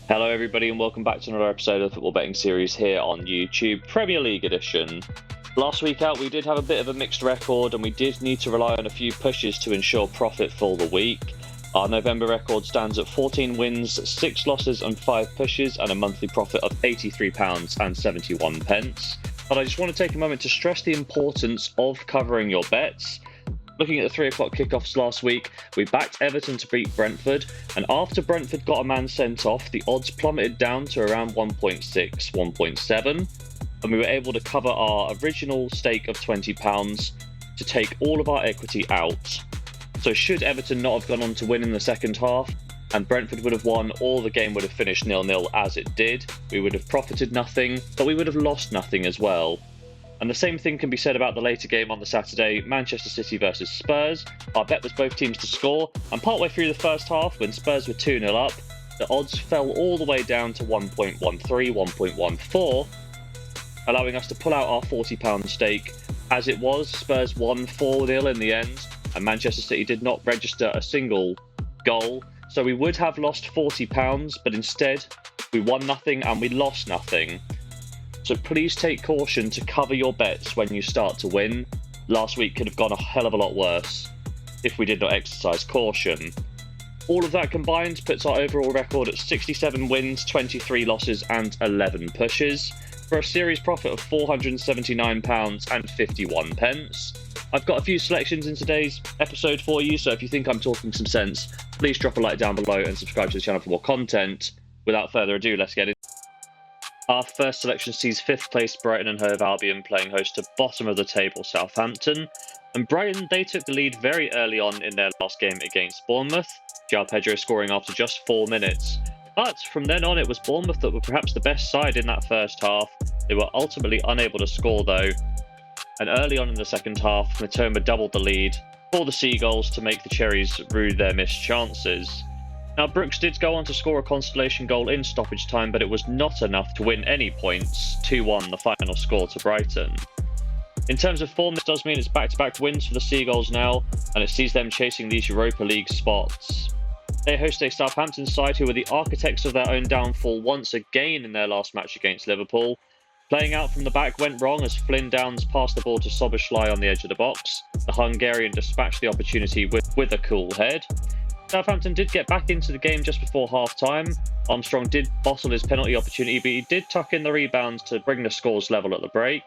Hello everybody and welcome back to another episode of the Football Betting Series here on YouTube, Premier League edition. Last week out we did have a bit of a mixed record and we did need to rely on a few pushes to ensure profit for the week. Our November record stands at 14 wins, 6 losses and 5 pushes and a monthly profit of £83.71. But I just want to take a moment to stress the importance of covering your bets. Looking at the 3 o'clock kickoffs last week, we backed Everton to beat Brentford, and after Brentford got a man sent off, the odds plummeted down to around 1.6, 1.7, and we were able to cover our original stake of £20 to take all of our equity out. So should Everton not have gone on to win in the second half, and Brentford would have won, or the game would have finished 0-0 as it did, we would have profited nothing, but we would have lost nothing as well. And the same thing can be said about the later game on the Saturday, Manchester City versus Spurs. Our bet was both teams to score, and partway through the first half, when Spurs were 2-0 up, the odds fell all the way down to 1.13, 1.14, allowing us to pull out our £40 stake. As it was, Spurs won 4-0 in the end, and Manchester City did not register a single goal. So we would have lost £40, but instead, we won nothing and we lost nothing. So please take caution to cover your bets when you start to win. Last week could have gone a hell of a lot worse if we did not exercise caution. All of that combined puts our overall record at 67 wins, 23 losses and 11 pushes, for a series profit of £479.51. I've got a few selections in today's episode for you, so if you think I'm talking some sense, please drop a like down below and subscribe to the channel for more content. Without further ado, let's get it. Our first selection sees 5th place Brighton and Hove Albion playing host to bottom of the table Southampton. And Brighton, they took the lead very early on in their last game against Bournemouth, João Pedro scoring after just 4 minutes. But from then on it was Bournemouth that were perhaps the best side in that first half. They were ultimately unable to score though. And early on in the second half, Matoma doubled the lead for the Seagulls to make the Cherries rue their missed chances. Now, Brooks did go on to score a consolation goal in stoppage time, but it was not enough to win any points. 2-1 the final score to Brighton. In terms of form, this does mean it's back-to-back wins for the Seagulls now, and it sees them chasing these Europa League spots. They host a Southampton side who were the architects of their own downfall once again in their last match against Liverpool. Playing out from the back went wrong as Flynn Downs passed the ball to Szoboszlai on the edge of the box. The Hungarian dispatched the opportunity with a cool head. Southampton did get back into the game just before half-time. Armstrong did bottle his penalty opportunity, but he did tuck in the rebounds to bring the scores level at the break.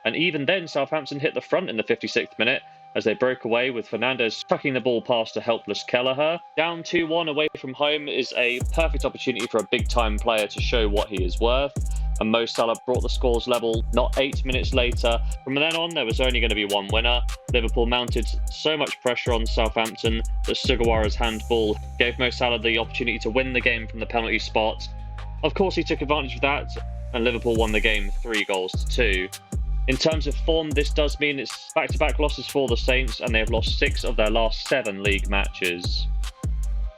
And even then, Southampton hit the front in the 56th minute as they broke away with Fernandes tucking the ball past a helpless Kelleher. Down 2-1 away from home is a perfect opportunity for a big-time player to show what he is worth. And Mo Salah brought the scores level not 8 minutes later. From then on, there was only going to be one winner. Liverpool mounted so much pressure on Southampton that Sugawara's handball gave Mo Salah the opportunity to win the game from the penalty spot. Of course, he took advantage of that, and Liverpool won the game 3-2. In terms of form, this does mean it's back-to-back losses for the Saints, and they have lost 6 of their last 7 league matches.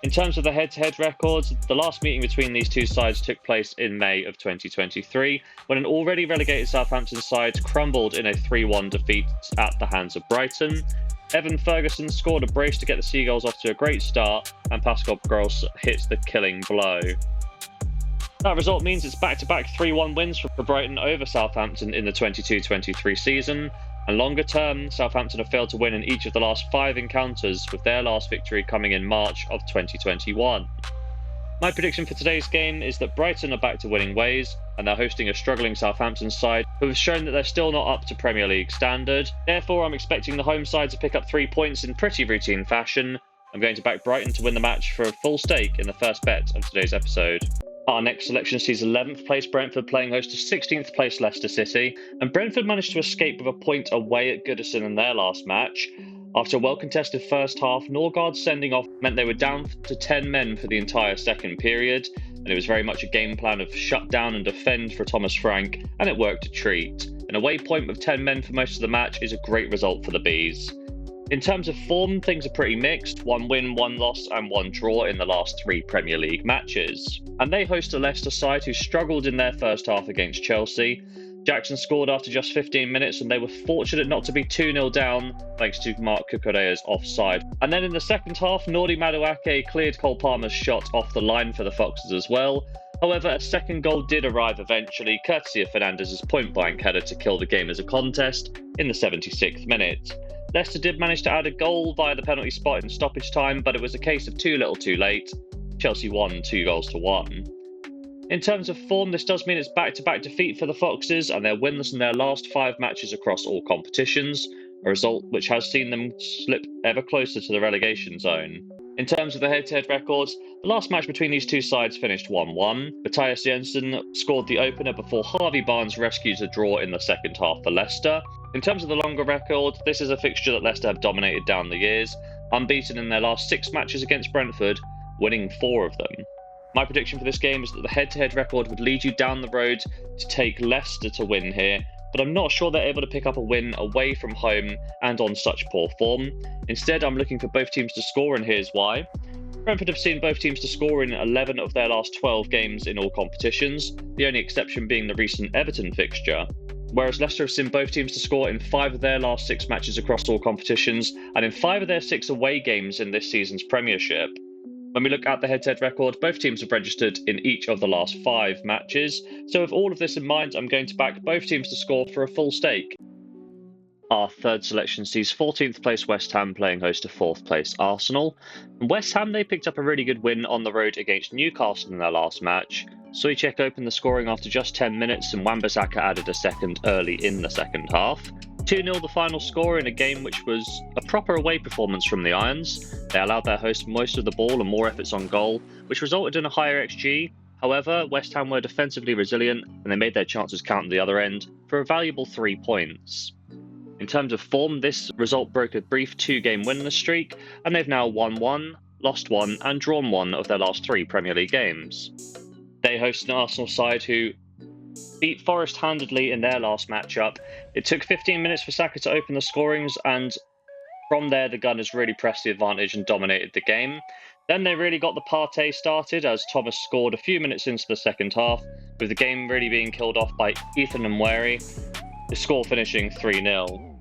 In terms of the head-to-head records, the last meeting between these two sides took place in May of 2023, when an already relegated Southampton side crumbled in a 3-1 defeat at the hands of Brighton. Evan Ferguson scored a brace to get the Seagulls off to a great start, and Pascal Gross hit the killing blow. That result means it's back-to-back 3-1 wins for Brighton over Southampton in the 22-23 season. And longer term, Southampton have failed to win in each of the last 5 encounters, with their last victory coming in March of 2021. My prediction for today's game is that Brighton are back to winning ways, and they're hosting a struggling Southampton side who have shown that they're still not up to Premier League standard. Therefore, I'm expecting the home side to pick up 3 points in pretty routine fashion. I'm going to back Brighton to win the match for a full stake in the first bet of today's episode. Our next selection sees 11th place Brentford playing host to 16th place Leicester City, and Brentford managed to escape with a point away at Goodison in their last match. After a well-contested first half, Norgard's sending off meant they were down to 10 men for the entire second period, and it was very much a game plan of shut down and defend for Thomas Frank, and it worked a treat. An away point with 10 men for most of the match is a great result for the Bees. In terms of form, things are pretty mixed. 1 win, 1 loss and 1 draw in the last 3 Premier League matches. And they host a Leicester side who struggled in their first half against Chelsea. Jackson scored after just 15 minutes and they were fortunate not to be 2-0 down thanks to Mark Cucurella's offside. And then in the second half, Nordi Madueke cleared Cole Palmer's shot off the line for the Foxes as well. However, a second goal did arrive eventually, courtesy of Fernandez's point-blank header to kill the game as a contest in the 76th minute. Leicester did manage to add a goal via the penalty spot in stoppage time, but it was a case of too little too late. Chelsea won 2-1. In terms of form, this does mean it's back-to-back defeat for the Foxes, and they're winless in their last 5 matches across all competitions, a result which has seen them slip ever closer to the relegation zone. In terms of the head-to-head records, the last match between these two sides finished 1-1. Matthias Jensen scored the opener before Harvey Barnes rescued a draw in the second half for Leicester. In terms of the longer record, this is a fixture that Leicester have dominated down the years, unbeaten in their last 6 matches against Brentford, winning 4 of them. My prediction for this game is that the head-to-head record would lead you down the road to take Leicester to win here, but I'm not sure they're able to pick up a win away from home and on such poor form. Instead, I'm looking for both teams to score, and here's why. Brentford have seen both teams to score in 11 of their last 12 games in all competitions, the only exception being the recent Everton fixture. Whereas Leicester have seen both teams to score in 5 of their last 6 matches across all competitions, and in 5 of their 6 away games in this season's Premiership. When we look at the head-to-head record, both teams have registered in each of the last 5 matches, so with all of this in mind, I'm going to back both teams to score for a full stake. Our third selection sees 14th place West Ham playing host to 4th place Arsenal. And West Ham, they picked up a really good win on the road against Newcastle in their last match. Souček opened the scoring after just 10 minutes and Wan-Bissaka added a second early in the second half. 2-0 the final score in a game which was a proper away performance from the Irons. They allowed their host most of the ball and more efforts on goal, which resulted in a higher XG. However, West Ham were defensively resilient and they made their chances count at the other end for a valuable 3 points. In terms of form, this result broke a brief 2-game winless streak, and they've now won 1, lost 1 and drawn 1 of their last 3 Premier League games. They host an Arsenal side who beat Forest handedly in their last matchup. It took 15 minutes for Saka to open the scorings, and from there the Gunners really pressed the advantage and dominated the game. Then they really got the party started as Thomas scored a few minutes into the second half, with the game really being killed off by Ethan Nweri, the score finishing 3-0.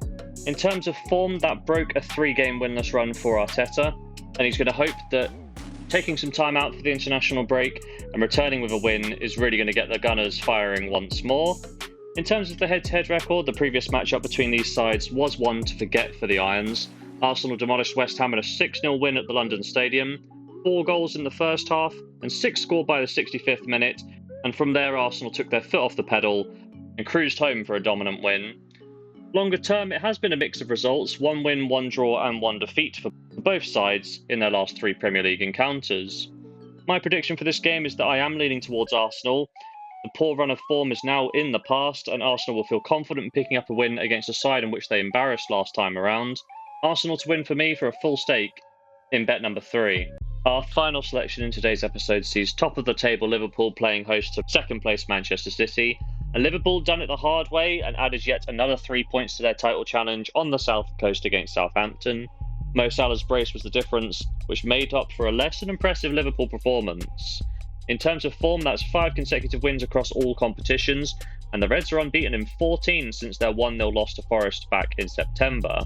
In terms of form, that broke a 3-game winless run for Arteta, and he's going to hope that taking some time out for the international break and returning with a win is really going to get the Gunners firing once more. In terms of the head-to-head record, the previous matchup between these sides was one to forget for the Irons. Arsenal demolished West Ham in a 6-0 win at the London Stadium, 4 goals in the first half and 6 scored by the 65th minute, and from there Arsenal took their foot off the pedal and cruised home for a dominant win. Longer term, it has been a mix of results, 1 win, 1 draw and 1 defeat for both sides in their last 3 Premier League encounters. My prediction for this game is that I am leaning towards Arsenal. The poor run of form is now in the past, and Arsenal will feel confident in picking up a win against a side in which they embarrassed last time around. Arsenal to win for me for a full stake in bet number 3. Our final selection in today's episode sees top of the table Liverpool playing host to 2nd place Manchester City. And Liverpool done it the hard way and added yet another 3 points to their title challenge on the south coast against Southampton. Mo Salah's brace was the difference, which made up for a less than impressive Liverpool performance. In terms of form, that's 5 consecutive wins across all competitions, and the Reds are unbeaten in 14 since their 1-0 loss to Forest back in September.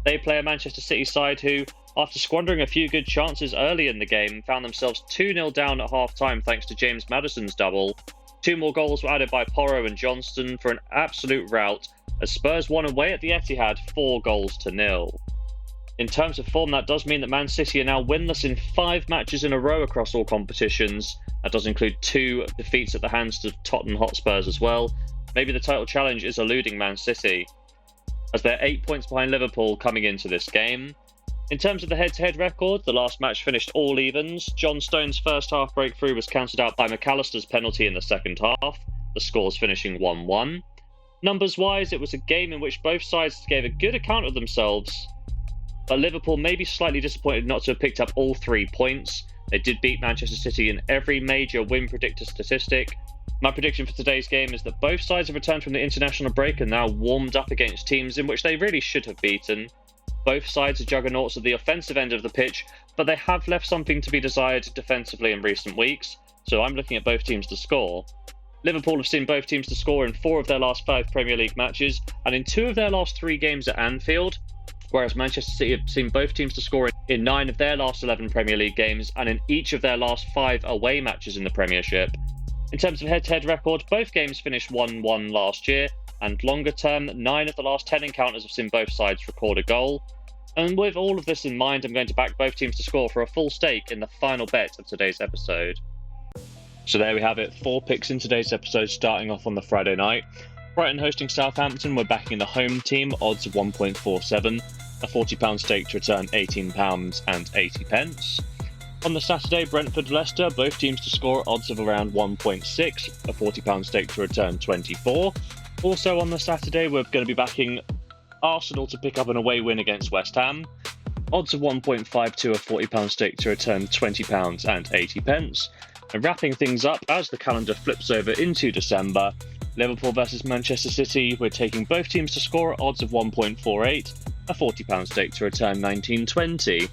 They play a Manchester City side who, after squandering a few good chances early in the game, found themselves 2-0 down at half-time thanks to James Maddison's double. 2 more goals were added by Porro and Johnston for an absolute rout, as Spurs won away at the Etihad 4-0. In terms of form, that does mean that Man City are now winless in 5 matches in a row across all competitions. That does include 2 defeats at the hands of Tottenham Hotspurs as well. Maybe the title challenge is eluding Man City, as they're 8 points behind Liverpool coming into this game. In terms of the head-to-head record, the last match finished all evens. John Stones' first half breakthrough was cancelled out by McAllister's penalty in the second half, the scores finishing 1-1. Numbers-wise, it was a game in which both sides gave a good account of themselves, but Liverpool may be slightly disappointed not to have picked up all 3 points. They did beat Manchester City in every major win predictor statistic. My prediction for today's game is that both sides have returned from the international break and now warmed up against teams in which they really should have beaten. Both sides are juggernauts at the offensive end of the pitch, but they have left something to be desired defensively in recent weeks, so I'm looking at both teams to score. Liverpool have seen both teams to score in 4 of their last 5 Premier League matches, and in 2 of their last 3 games at Anfield, whereas Manchester City have seen both teams to score in 9 of their last 11 Premier League games, and in each of their last 5 away matches in the Premiership. In terms of head-to-head record, both games finished 1-1 last year, and longer term, 9 of the last 10 encounters have seen both sides record a goal. And with all of this in mind, I'm going to back both teams to score for a full stake in the final bet of today's episode. So there we have it, 4 picks in today's episode, starting off on the Friday night. Brighton hosting Southampton, we're backing the home team, odds of 1.47, a £40 stake to return £18.80. On the Saturday, Brentford-Leicester, both teams to score, odds of around 1.6, a £40 stake to return 24. Also on the Saturday, we're going to be backing Arsenal to pick up an away win against West Ham, odds of 1.52, a £40 stake to return £20.80. And wrapping things up as the calendar flips over into December, Liverpool versus Manchester City, we're taking both teams to score at odds of 1.48, a £40 stake to return £19.20.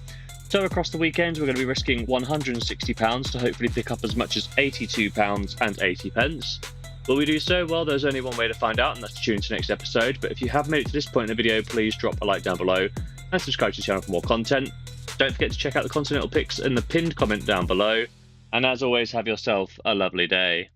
So across the weekend, we're going to be risking £160 to hopefully pick up as much as £82.80. Will we do so? Well, there's only one way to find out, and that's to tune into the next episode. But if you have made it to this point in the video, please drop a like down below and subscribe to the channel for more content. Don't forget to check out the continental picks in the pinned comment down below. And as always, have yourself a lovely day.